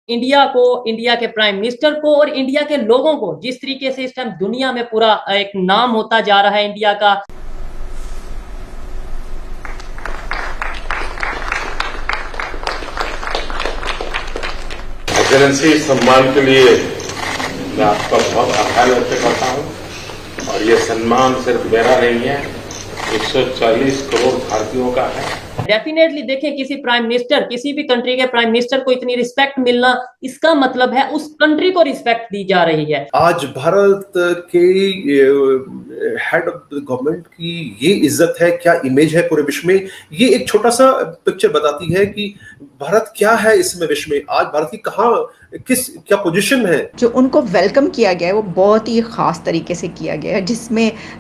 India को, India के prime minister को और इंडिया के लोगों को जिस तरीके से इस टाइम दुनिया में पूरा एक नाम होता जा रहा है इंडिया का। एक्सेलेंसी, सम्मान के लिए मैं आपका बहुत आभार व्यक्त करता हूं और ये सम्मान सिर्फ मेरा नहीं है, 140 करोड़ भारतीयों का है। डेफिनेटली देखें, किसी प्राइम मिनिस्टर, किसी भी कंट्री के प्राइम मिनिस्टर को इतनी रिस्पेक्ट मिलना, इसका मतलब है उस कंट्री को रिस्पेक्ट दी जा रही है। आज भारत के हेड ऑफ द गवर्नमेंट की ये इज्जत है, क्या इमेज है पूरे विश्व में, ये एक छोटा सा पिक्चर बताती है कि भारत क्या है इसमें विश्व में। आज भारत की क्या पोजीशन है। जो उनको वेलकम किया गया है वो बहुत ही खास तरीके से किया गया है,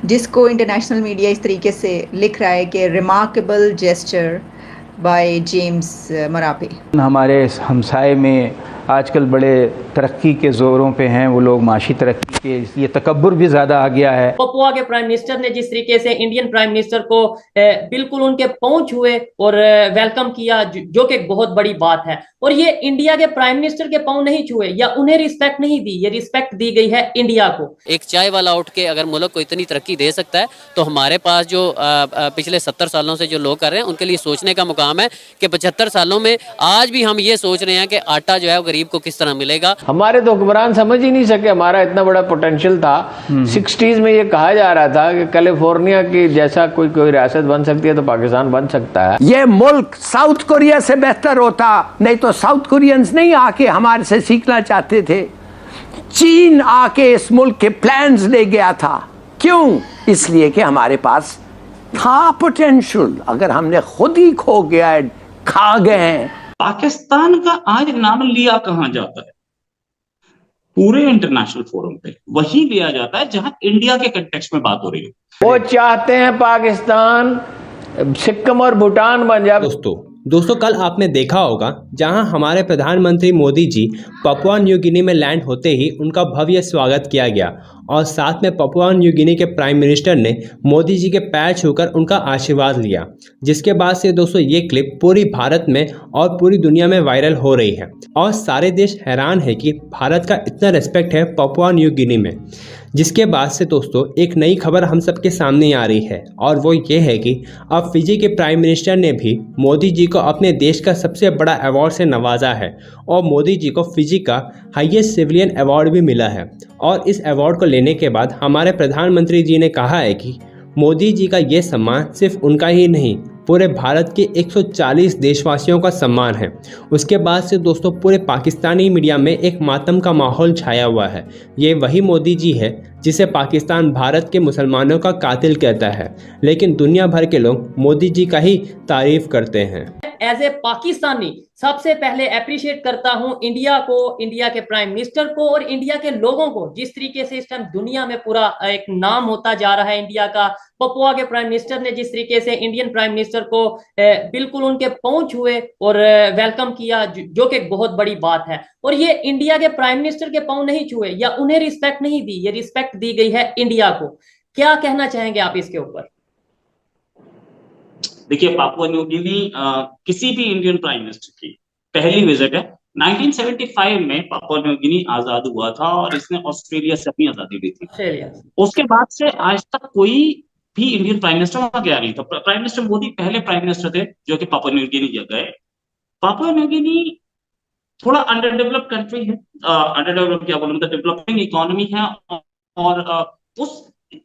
जिसको इंटरनेशनल मीडिया इस तरीके से लिख रहा है कि remarkable gesture by James Marape. हमारे हमसाए में आजकल बड़े तरक्की के जोरों पे हैं वो लोग, माशी तरक्की के, इसलिए तकब्बुर भी ज़्यादा आ गया है। पपुआ के प्राइम मिनिस्टर ने जिस तरीके से इंडियन प्राइम मिनिस्टर को बिल्कुल उनके पहुंच हुए और वेलकम किया, जो कि बहुत बड़ी बात है। और ये इंडिया के प्राइम मिनिस्टर के पांव नहीं छुए या उन्हें रिस्पेक्ट नहीं दी, ये रिस्पेक्ट दी गई है इंडिया को। एक चाय वाला उठ के अगर मुल्क को इतनी तरक्की दे सकता है तो हमारे पास जो पिछले 70 सालों से जो लोग कर रहे हैं उनके लिए सोचने का मुकाम है कि 75 सालों में आज भी हम ये सोच रहे हैं कि आटा जो है वो गरीब को किस तरह मिलेगा। हमारे तो हुक्मरान समझ ही नहीं सके हमारा इतना बड़ा पोटेंशियल था। 60s में ये कहा जा रहा था कि कैलिफोर्निया की जैसा कोई रियासत बन सकती है तो पाकिस्तान बन सकता है। ये मुल्क साउथ कोरिया से बेहतर होता, नहीं तो साउथ कोरियंस नहीं आके हमारे से सीखना चाहते थे। चीन आके इस मुल्क के प्लान्स ले गया था। क्यों? इसलिए कि हमारे पास था पोटेंशियल। अगर हमने खुद ही खो गया है, खा गए हैं। पाकिस्तान का आज नाम लिया कहां जाता है? पूरे इंटरनेशनल फोरम पे वही लिया जाता है जहां इंडिया के कंटेक्स्ट में बात हो रही है। वो चाहते हैं पाकिस्तान सिक्किम और भूटान बन जाए। दोस्तों कल आपने देखा होगा जहां हमारे प्रधानमंत्री Modi ji Papua New Guinea में लैंड होते ही उनका भव्य स्वागत किया गया और साथ में पपुआ न्यू गिनी के प्राइम मिनिस्टर ने मोदी जी के पैर छूकर उनका आशीर्वाद लिया, जिसके बाद से दोस्तों ये क्लिप पूरी भारत में और पूरी दुनिया में वायरल हो रही है और सारे देश हैरान है कि भारत का इतना रिस्पेक्ट है पपुआ न्यू गिनी में। जिसके बाद से दोस्तों एक नई खबर हम सबके सामने आ रही है और वो ये है कि अब फिजी के प्राइम मिनिस्टर ने भी मोदी जी को अपने देश का सबसे बड़ा अवार्ड से नवाजा है और मोदी जी को फिजी का हाईएस्ट सिविलियन अवार्ड भी मिला है। और इस अवार्ड को लेने के बाद हमारे प्रधानमंत्री जी ने कहा है कि मोदी जी का ये सम्मान सिर्फ उनका ही नहीं, पूरे भारत के 140 देशवासियों का सम्मान है। उसके बाद से दोस्तों पूरे पाकिस्तानी मीडिया में एक मातम का माहौल छाया हुआ है। ये वही मोदी जी है जिसे पाकिस्तान भारत के मुसलमानों का कातिल कहता है, लेकिन दुनिया भर के लोग मोदी जी का ही तारीफ करते हैं। एज ए पाकिस्तानी सबसे पहले अप्रिशिएट करता हूं इंडिया को, इंडिया के प्राइम मिनिस्टर को और इंडिया के लोगों को जिस तरीके से इस टाइम दुनिया में पूरा एक नाम होता जा रहा है इंडिया का। पपुआ के प्राइम मिनिस्टर ने जिस तरीके से इंडियन प्राइम मिनिस्टर को बिल्कुल उनके पहुंच हुए और वेलकम किया, जो कि बहुत बड़ी बात है। और ये इंडिया के प्राइम मिनिस्टर के पांव नहीं छुए या उन्हें रिस्पेक्ट नहीं दी, ये रिस्पेक्ट दी गई है इंडिया को। क्या कहना चाहेंगे आप इसके ऊपर? देखिए, पापुआ न्यू गिनी किसी भी इंडियन प्राइम मिनिस्टर की पहली विजिट है। 1975 में पापुआ न्यू गिनी आजाद हुआ था और इसने ऑस्ट्रेलिया से अपनी आजादी ली थी। उसके बाद से आज तक कोई भी इंडियन प्राइम मिनिस्टर वहां गया नहीं था। प्राइम मिनिस्टर मोदी पहले प्राइम मिनिस्टर थे जो कि पापुआ न्यू गिनी गए। पापुआ न्यू गिनी थोड़ा अंडर डेवलप्ड कंट्री है, अंडर डेवलप्ड क्या बोलूं, मतलब डेवलपिंग इकोनॉमी है और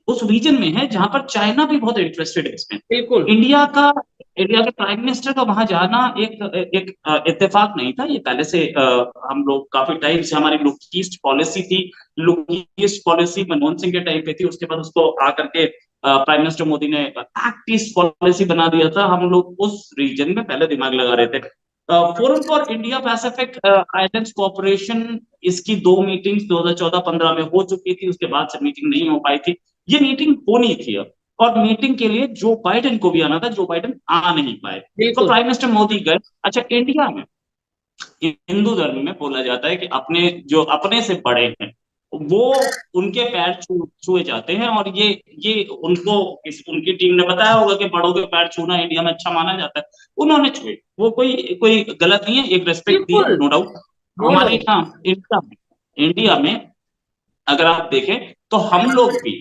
उस रीजन में है जहां पर चाइना भी बहुत इंटरेस्टेड है इसमें। बिल्कुल इंडिया के प्राइम मिनिस्टर का वहां जाना एक इत्तेफाक नहीं था। ये पहले से हम लोग काफी टाइम से, हमारी लुक ईस्ट पॉलिसी थी, look east policy Manmohan Singh के टाइम पे थी। उसके बाद उसको आकर के प्राइम मिनिस्टर मोदी ने एक्ट ईस्ट पॉलिसी बना दिया था। हम लोग उस रीजन में पहले दिमाग लगा रहे थे। Forum for India Pacific islands cooperation, इसकी 2 मीटिंग्स 2014-15 में हो चुकी थी। उसके बाद से मीटिंग नहीं हो पाई थी। ये मीटिंग होनी थी अब, और मीटिंग के लिए जो बाइडेन को भी आना था, जो बाइडेन आ नहीं पाए, तो प्राइम मिनिस्टर मोदी गए। अच्छा, इंडिया में हिंदू धर्म में बोला जाता है कि अपने से बड़े हैं वो उनके पैर छुए जाते हैं, और ये उनकी टीम ने बताया होगा कि बड़ों के पैर छूना इंडिया में अच्छा माना जाता है। उन्होंने छुए, वो कोई गलत नहीं है, एक रेस्पेक्ट दी, नो डाउट। हमारे यहाँ इंडिया में अगर आप देखें तो हम लोग भी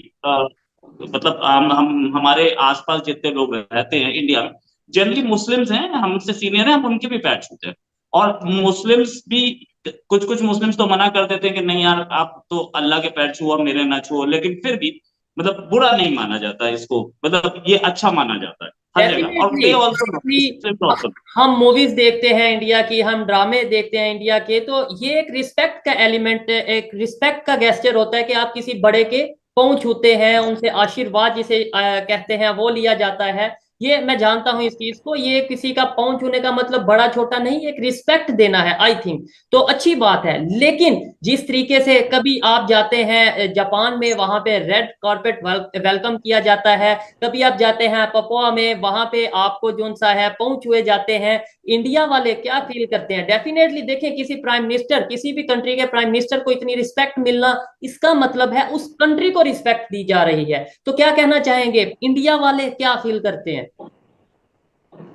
मतलब हम हमारे आसपास जितने लोग रहते हैं इंडिया में, जनरली मुस्लिम्स हैं, हमसे सीनियर हैं, हम उनके भी पैर छूते हैं। और मुस्लिम्स भी, कुछ कुछ मुस्लिम्स तो मना कर देते हैं कि नहीं यार आप तो अल्लाह के पैर छुओ, मेरे ना छुओ, लेकिन फिर भी मतलब बुरा नहीं माना जाता इसको, मतलब ये अच्छा माना जाता है हर जगह। और they also हम मूवीज देखते हैं इंडिया की, हम ड्रामे देखते हैं इंडिया के, तो ये एक रिस्पेक्ट का एलिमेंट, एक रिस्पेक्ट का गेस्चर होता है कि आप किसी बड़े के पांव छूते हैं, उनसे आशीर्वाद जिसे कहते हैं वो लिया जाता है। ये मैं जानता हूं इस चीज को, ये किसी का पांव छूने का मतलब बड़ा छोटा नहीं, एक रिस्पेक्ट देना है आई थिंक, तो अच्छी बात है। लेकिन जिस तरीके से कभी आप जाते हैं जापान में, वहां पे रेड कारपेट वेलकम किया जाता है, कभी आप जाते हैं पपुआ में, वहां पे आपको जो सा है पांव छुए जाते हैं, इंडिया वाले क्या फील करते हैं? डेफिनेटली देखें, किसी प्राइम मिनिस्टर, किसी भी कंट्री के प्राइम मिनिस्टर को इतनी रिस्पेक्ट मिलना, इसका मतलब है उस कंट्री को रिस्पेक्ट दी जा रही है। तो क्या कहना चाहेंगे, इंडिया वाले क्या फील करते हैं?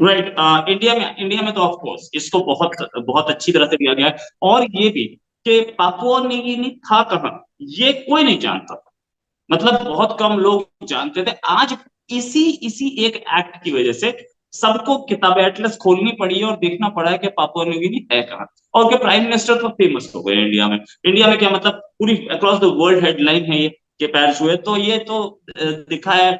राइट, इंडिया में तो ऑफ कोर्स इसको बहुत अच्छी तरह से दिया गया है। और ये भी कि पापुआ न्यू गिनी था कहाँ, ये कोई नहीं जानता, मतलब बहुत कम लोग जानते थे। आज इसी एक एक्ट की वजह से सबको किताब एटलस खोलनी पड़ी है और देखना पड़ा है कि पापुआ न्यू गिनी है कहाँ, और उनके प्राइम मिनिस्टर तो फेमस हो गए इंडिया में। इंडिया में क्या मतलब पूरी अक्रॉस द वर्ल्ड हेडलाइन है ये कि पैर छुए, तो ये तो दिखा है।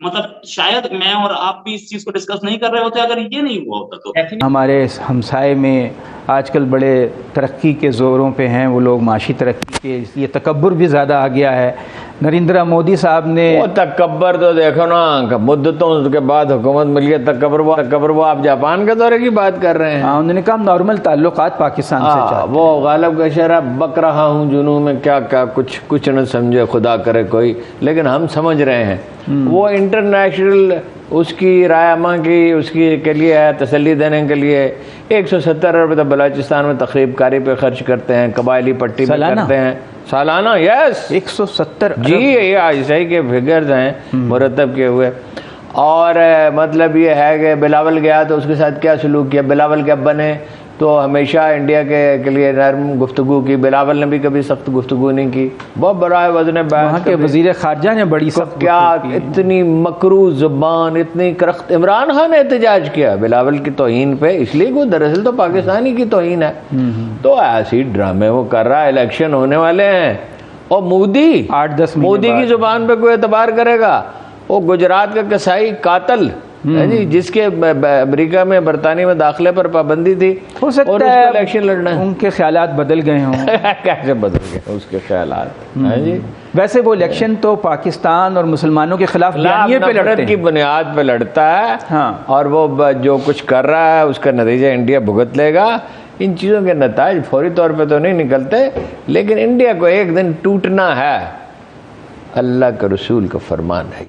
मतलब शायद मैं और आप भी इस चीज को डिस्कस नहीं कर रहे होते अगर ये नहीं हुआ होता तो। हमारे हमसाए में आजकल बड़े तरक्की के ज़ोरों पे हैं वो लोग, माशी तरक्की के, इसलिए तकब्बुर भी ज़्यादा आ गया है। नरेंद्र मोदी साहब ने वो तकब्बर तो देखो ना, मुद्दतों के बाद हुकूमत मिली है, तकब्बर वो आप जापान के दौरे की बात कर रहे हैं। हाँ, उन्होंने कहा नॉर्मल ताल्लुकात पाकिस्तान से चाहते। वो गालिब का शेर है, बक रहा हूँ जुनून में क्या क्या, कुछ न समझे खुदा करे कोई, लेकिन हम समझ रहे हैं। वो इंटरनेशनल उसकी रायमा की उसकी के लिए है, तसल्ली देने के लिए 170 रुपये तो बलोचिस्तान में तकरीबकारी पे खर्च करते हैं, कबायली पट्टी में करते हैं सालाना। यस, 170 जी, ये ऐसे ही के फिगर्स हैं मुरतब किए हुए। और मतलब ये है कि बिलावल गया तो उसके साथ क्या सलूक किया, बिलावल के अब्बा ने तो हमेशा इंडिया के लिए नरम गुफ्तगू की, बिलावल ने भी कभी सख्त गुफ्तगू नहीं की। बहुत बड़ा वज़न बयान, वहाँ के वज़ीर ख़ारजा ने बड़ी सख्त क्या इतनी मकरू ज़ुबान, इतनी करख्त। इमरान खान ने एहतजाज किया बिलावल की तौहीन पे, इसलिए वो दरअसल तो पाकिस्तानी की तौहीन है। तो ऐसी ड्रामे वो कर रहा है, इलेक्शन होने वाले हैं और मोदी 8-10 मोदी की ज़ुबान पे कोई एतबार करेगा? वो गुजरात का कसाई कातल है जी, जिसके अमेरिका में बरतानिया में दाखिले पर पाबंदी थी, हो सकता और है इलेक्शन लड़ना है। उनके ख्यालात बदल गए हों। कैसे बदल गए उसके ख्यालात हैं जी? वैसे वो इलेक्शन तो पाकिस्तान और मुसलमानों के खिलाफ पे लड़ते की बुनियाद पे लड़ता है। हाँ। और वो जो कुछ कर रहा है उसका नतीजा इंडिया भुगत लेगा। इन चीज़ों के नताज फौरी तौर पे तो नहीं निकलते, लेकिन इंडिया को एक दिन टूटना है, अल्लाह के रसूल का फरमान है।